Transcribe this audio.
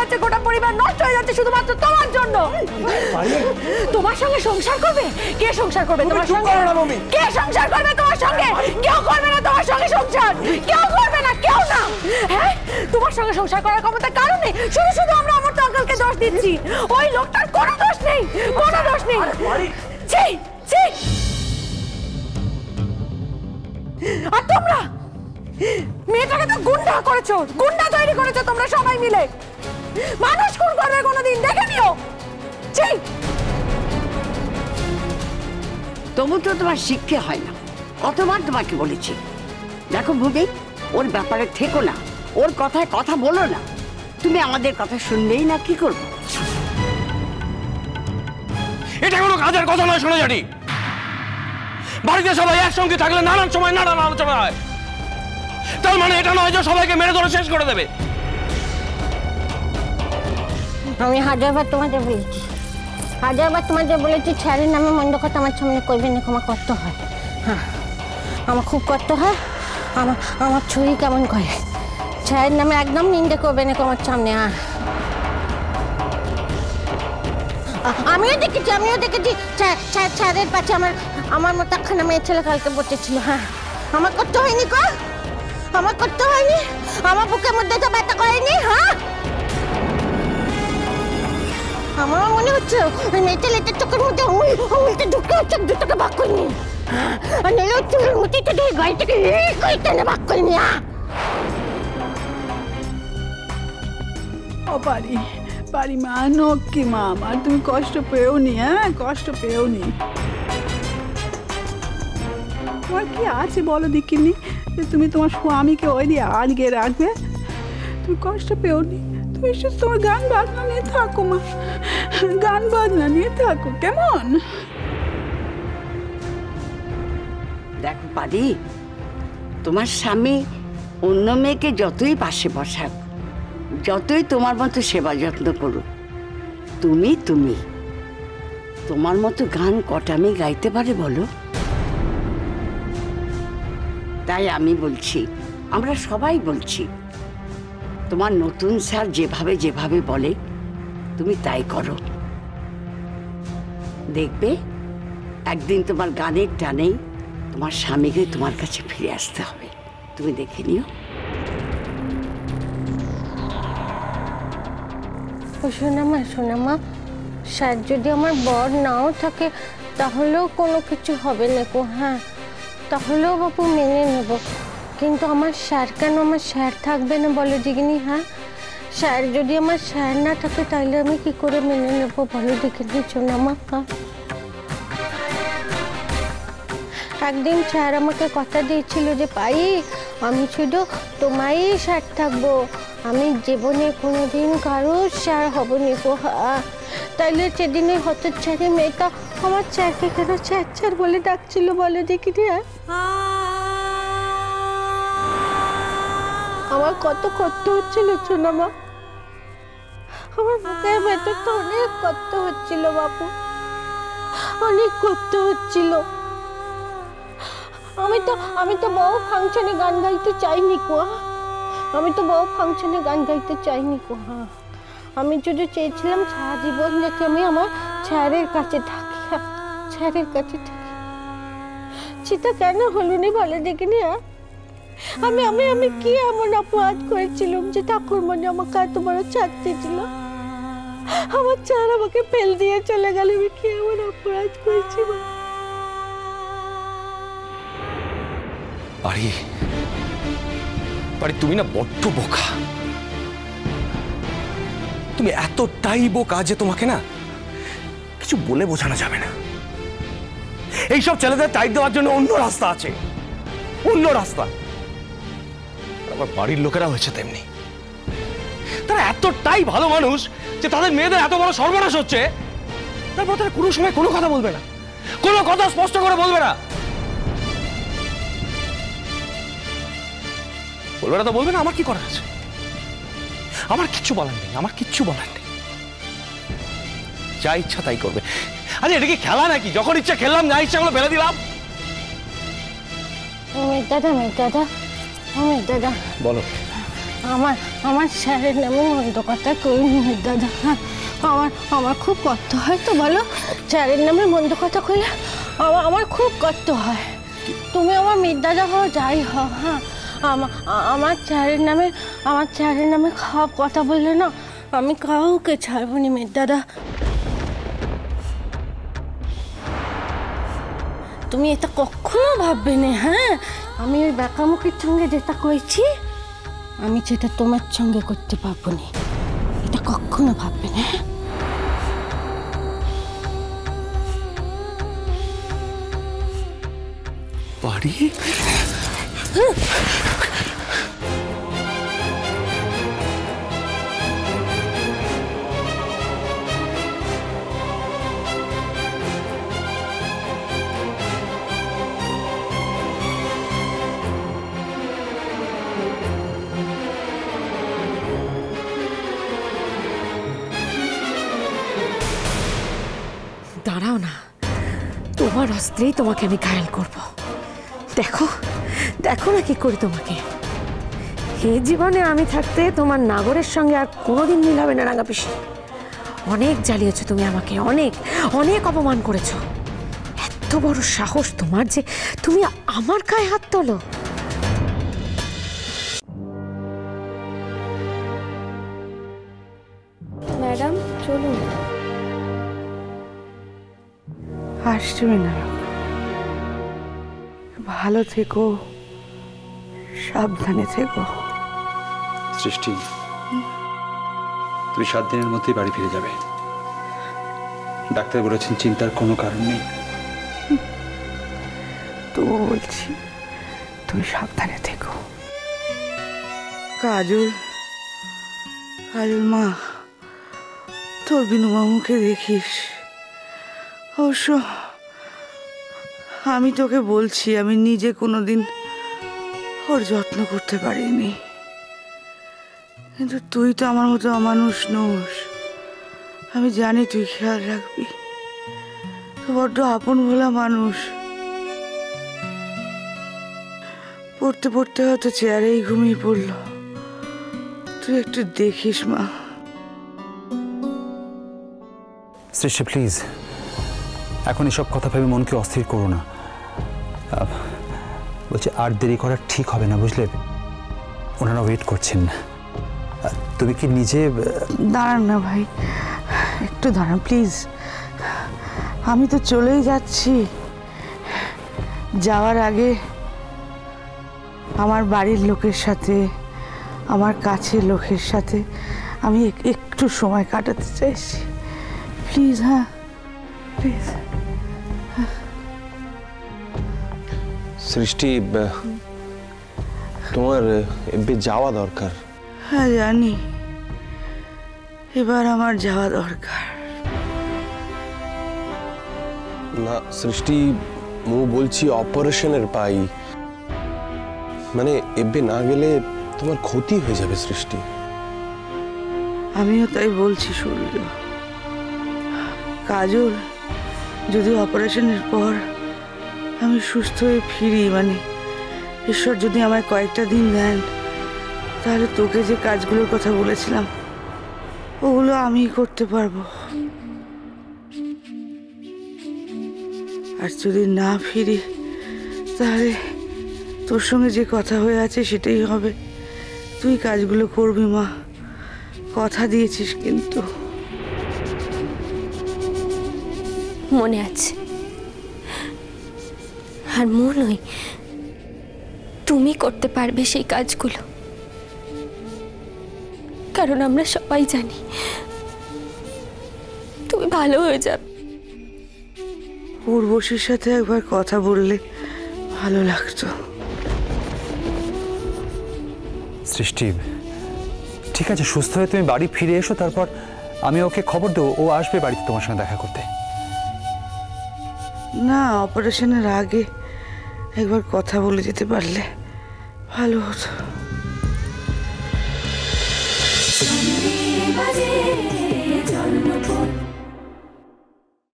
যাচ্ছে, গোটা পরিবার নষ্ট হয়ে যাচ্ছে শুধুমাত্র তোমার জন্য। তোমার সঙ্গে সংসার করবে? কে সংসার করবে তোমার সঙ্গে? কে সংসার করবে তোমার সঙ্গে? কেউ করবে না তোমার সঙ্গে সংসার, কেউ করবে না, কেউ না। হ্যাঁ, তোমার সঙ্গে সংসার করার ক্ষমতা কারণে শুধু শুধু আমরা আমার আঙ্কেলকে দোষ দিচ্ছি। ওই লোকটার কোনো দোষ নেই, কোনো দোষ নেই। ছি ছি। আর তোমরা মেয়েটাকে তো গুন্ডা করেছো, গুন্ডা তৈরি করেছো তোমরা সবাই মিলে। মানুষ খুন করবে কোনোদিন, দেখে নিও। ছি। তবু তো তোমার শিক্ষা হয় না, কতবার তোমাকে বলেছি। দেখো ভুবি, ওর ব্যাপারে থেকো না, ওর কথায় কথা বলো না। তুমি আমাদের কথা শুনলেই না, কি করবো? এটা কোনো কাজের কথা নয়। শোনো জানি, বাড়িতে সবাই একসঙ্গে থাকলে নানান সময় নানান আলোচনা হয়। তার মানে এটা নয় যে সবাইকে মেরে ধরে শেষ করে দেবে। আমি হাজারবার তোমাদের বলেছি, হাজারবার তোমাদের বলেছি, ছেলের নামে মন্দ কথা আমার সামনে করবে না। আমার কষ্ট হয়, হ্যাঁ আমার খুব কষ্ট হয়। আমার ছুরি কেমন করে। ছেলের নামে একদম নিন্দে করবে না আমার সামনে। হ্যাঁ আমিও দেখেছি ছাদের পাশে আমার মতো একখানা মেয়ে ছেলে কালকে বসেছিল। হ্যাঁ আমার করতে হয়নি গো, আমার করতে হয়নি, আমার বুকের মধ্যে তো ব্যথা করেনি। হ্যাঁ আমার মনে হচ্ছে ওই মেয়ে ছেলেটার চোখের মধ্যে উল্টে ঢুকে হচ্ছে, দুটোকে ভাগ করিনি। আর নইলে চুলের মুঠিটা দিয়ে গাড়ি থেকে টেনে ভাগ করিনি। ও পারি পারি মা, নক্কি মা আমার, তুমি কষ্ট পেওনি। হ্যাঁ কষ্ট পেওনি। তোমার কি আছে বলো দেখিনি যে তুমি তোমার স্বামীকে ওই দিয়ে আজকে রাখবে? তুমি কষ্ট পেওনি। তুমি শুধু তোমার গান বাজনা নিয়ে থাকো মা, গান বাজনা নিয়ে থাকো, কেমন? দেখো পারি, তোমার স্বামী অন্য মেয়েকে যতই পাশে বসাক, যতই তোমার মতো সেবা যত্ন করুক, তুমি তোমার মতো গান কটা মেয়ে গাইতে পারে বলো? তাই আমি বলছি, আমরা সবাই বলছি, তোমার নতুন স্যার যেভাবে বলে তুমি তাই করো। দেখবে একদিন তোমার গানের টানেই তোমার স্বামীকে তোমার কাছে ফিরে আসতে হবে। তুমি দেখে নিও। শোনামা, স্যার যদি আমার বর নাও থাকে তাহলেও কোনো কিছু হবে না গো। হ্যাঁ তাহলেও বাবু মেনে নেব, কিন্তু আমার স্যার কেন আমার স্যার থাকবে না বলো দেখিনি? হ্যাঁ স্যার যদি আমার স্যার না থাকে তাহলে আমি কি করে মেনে নেবো বলো দেখিনি সোনামা? হ্যাঁ একদিন স্যার আমাকে কথা দিয়েছিল যে পাই আমি শুধু তোমারই স্যার থাকবো, আমি জীবনে কোনোদিন কারো স্যার হব না গো। তাইলে সেদিন ওই হতচ্ছাড়ি মেয়েটা আমার স্যারকে কেন স্যার বলে ডাকছিল বলে দেখি? আমার কত কষ্ট হচ্ছিল সোনামা, আমার বুকের ভেতর তো অনেক কষ্ট হচ্ছিল বাবু, অনেক কষ্ট হচ্ছিল। আমি তো বউ ফাংশনে গান গাইতে চাইনি গো, আমি তো বউ ফাংশনে গান গাইতে চাইনি গো। হ্যাঁ আমি যদি চেয়েছিলাম সারা জীবন যাতে আমি আমার স্যারের কাছে থাকি, স্যারের কাছে থাকি। সেটা কেন হলো নি বলে দেখিনি? আমি আমি আমি কি এমন অপরাধ করেছিলাম যে ঠাকুরমণি আমাকে এত বড় ছাড়তে দিল? আমার স্যার আমাকে ফেল দিয়ে চলে গেল, আমি কি এমন অপরাধ করেছি? পারি তুমি না বড্ড বোকা, তুমি এতটাই বোকা যে তোমাকে না কিছু বলে বোঝানো যাবে না। এইসব ছেলেদের টাইট দেওয়ার জন্য অন্য রাস্তা আছে, অন্য রাস্তা। আমার বাড়ির লোকেরা হয়েছে তেমনি, তারা এতটাই ভালো মানুষ যে তাদের মেয়েদের এত বড় সর্বনাশ হচ্ছে, তারপর তারা কোনো সময় কোনো কথা বলবে না, কোনো কথা স্পষ্ট করে বলবে না। বলবে না তো বলবে না, আমার কি করার আছে? আমার কিচ্ছু বলার নেই, আমার কিচ্ছু বলার নেই, যা ইচ্ছা তাই করবে। আরে এটা কি খেলা নাকি? যখন ইচ্ছা খেললাম, যা ইচ্ছা গুলো ফেলে দিলাম। দাদা দাদা বলো। আমার স্যারের নামে মন্দ কথা কইনি দাদা। হ্যাঁ, আমার খুব কষ্ট হয় তো বলো, স্যারের নামে মন্দ কথা কইলে আমার খুব কষ্ট হয়। তুমি আমার দাদা হও যাই হও, হ্যাঁ আমার স্যারের নামে খারাপ কথা বললে না আমি কাউকে ছাড়বো নি দাদা। তুমি এটা কখনো ভাববে না। হ্যাঁ, আমি ওই বেকামুখীর সঙ্গে যেটা কইছি আমি সেটা তোমার সঙ্গে করতে পারবো না, এটা কখনো ভাববে না। বাড়ি দাঁড়াও না, তোমার অস্ত্রেই তোমাকে আমি ঘায়াল করব। দেখো দেখো না কি করি তোমাকে। এই জীবনে আমি থাকতে তোমার নাগরের সঙ্গে আর কোনোদিন মিল হবে না রাঙা পিসি। অনেক জ্বালিয়েছো তুমি আমাকে, অনেক অনেক অপমান করেছো। এত বড় সাহস তোমার যে তুমি আমার গায়ে হাত তোলো। ম্যাডাম চলুন। আসবে না, ভালো থেকো, সাবধানে থেকো। সৃষ্টি, তুমি 7 দিনের মধ্যেই বাড়ি ফিরে যাবে। ডাক্তার বলেছেন চিন্তার কোনো কারণ নেই। তবু বলছি তুমি সাবধানে থেকো। কাজল, কাজল মা, তোর বিনু মামুকে দেখিস। অবশ্য আমি তোকে বলছি আমি নিজে কোনোদিন ওর যত্ন করতে পারিনি, কিন্তু তুই তো আমার মতো অমানুষ নোস। আমি জানি তুই খেয়াল রাখবি। তো বড্ড আপন ভোলা মানুষ। পড়তে পড়তে হয়তো চেয়ারেই ঘুমিয়ে পড়ল। তুই একটু দেখিস মা। সৃষ্টি প্লিজ, এখন এসব কথা ভেবে মনকে অস্থির করো না। বলছি আর দেরি করা ঠিক হবে না, বুঝলে? ওনারা ওয়েট করছেন। তুমি কি নিজে দাঁড়ান না ভাই, একটু দাঁড়ান প্লিজ। আমি তো চলেই যাচ্ছি। যাওয়ার আগে আমার বাড়ির লোকের সাথে, আমার কাছের লোকের সাথে আমি একটু সময় কাটাতে চাইছি। প্লিজ, হ্যাঁ প্লিজ। সৃষ্টি, তোমার এবে যাওয়া দরকার। হ্যাঁ জানি, এবার আমার যাওয়া দরকার। না সৃষ্টি, মু বলছি অপারেশনের পাই, মানে এবে না গেলে তোমার ক্ষতি হয়ে যাবে সৃষ্টি। আমিও তাই বলছি সূর্য। কাজল, যদি অপারেশনের পর আমি সুস্থ হয়ে ফিরি, মানে ঈশ্বর যদি আমায় কয়েকটা দিন দেন, তাহলে তোকে যে কাজগুলোর কথা বলেছিলাম ওগুলো আমি করতে পারবো। আর যদি না ফিরি তাহলে তোর সঙ্গে যে কথা হয়ে আছে সেটাই হবে। তুই কাজগুলো করবি মা, কথা দিয়েছিস কিন্তু। মনে আছে, আর মনে হয় তুমি করতে পারবে সেই কাজগুলো, কারণ আমরা সবাই জানি তুমি ভালো হয়ে যাবে। উর্বশীর সাথে একবার কথা বললে ভালো লাগতো। সৃষ্টি ঠিক আছে, সুস্থ হয়ে তুমি বাড়ি ফিরে এসো, তারপর আমি ওকে খবর দেবো, ও আসবে বাড়িতে তোমার সঙ্গে দেখা করতে। না, অপারেশনের আগে একবার কথা বলে যেতে পারলে ভালো হতো। জন্মপথ